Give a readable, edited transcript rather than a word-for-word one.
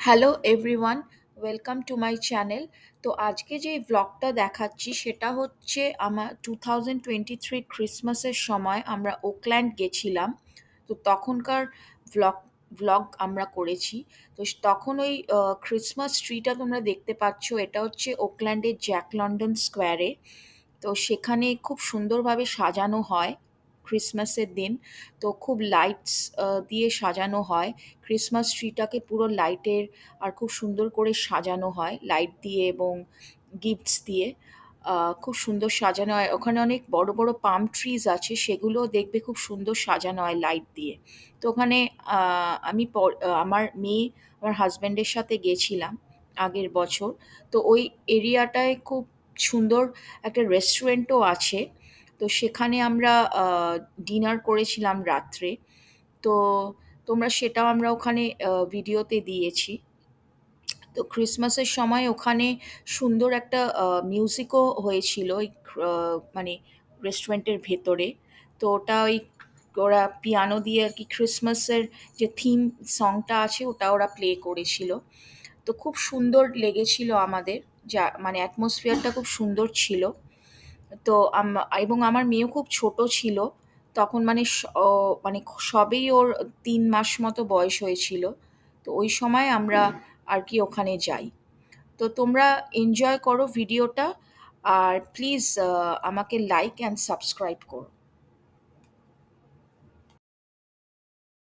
Hello everyone, welcome to my channel. তো আজকে যে ভ্লগটা দেখাচ্ছি সেটা হচ্ছে আমার 2023 ক্রিসমাসের সময় আমরা ওকল্যান্ড গেছিলাম। তো তখনকার ভ্লগ ভ্লগ আমরা করেছি। তো তখন ওই ক্রিসমাস ট্রিটা তোমরা দেখতে পাচ্ছ, এটা হচ্ছে ওকল্যান্ডের জ্যাক লন্ডন স্কোয়ারে। তো সেখানে খুব সুন্দরভাবে সাজানো হয় ক্রিসমাসের দিন। তো খুব লাইটস দিয়ে সাজানো হয় ক্রিসমাস ট্রিটাকে, পুরো লাইটের আর খুব সুন্দর করে সাজানো হয় লাইট দিয়ে এবং গিফটস দিয়ে। খুব সুন্দর সাজানো হয়। ওখানে অনেক বড় বড় পাম ট্রিজ আছে, সেগুলো দেখবে খুব সুন্দর সাজানো হয় লাইট দিয়ে। তো ওখানে আমার মেয়ে আমার হাজব্যান্ডের সাথে গেছিলাম আগের বছর। তো ওই এরিয়াটায় খুব সুন্দর একটা রেস্টুরেন্টও আছে। তো সেখানে আমরা ডিনার করেছিলাম রাত্রে। তো সেটাও আমরা ওখানে ভিডিওতে দিয়েছি। তো ক্রিসমাসের সময় ওখানে সুন্দর একটা মিউজিকও হয়েছিল ওই মানে রেস্টুরেন্টের ভেতরে। তো ওটা ওই ওরা পিয়ানো দিয়ে আর কি ক্রিসমাসের যে থিম সংটা আছে ওটা ওরা প্লে করেছিল। তো খুব সুন্দর লেগেছিল আমাদের, যা মানে অ্যাটমসফিয়ারটা খুব সুন্দর ছিল। তো এবং আমার মেয়েও খুব ছোট ছিল তখন, মানে মানে সবেই ওর 3 মাস মতো বয়স হয়েছিল। তো ওই সময় আমরা আর কি ওখানে যাই। তো তোমরা এনজয় করো ভিডিওটা, আর প্লিজ আমাকে লাইক অ্যান্ড সাবস্ক্রাইব করো।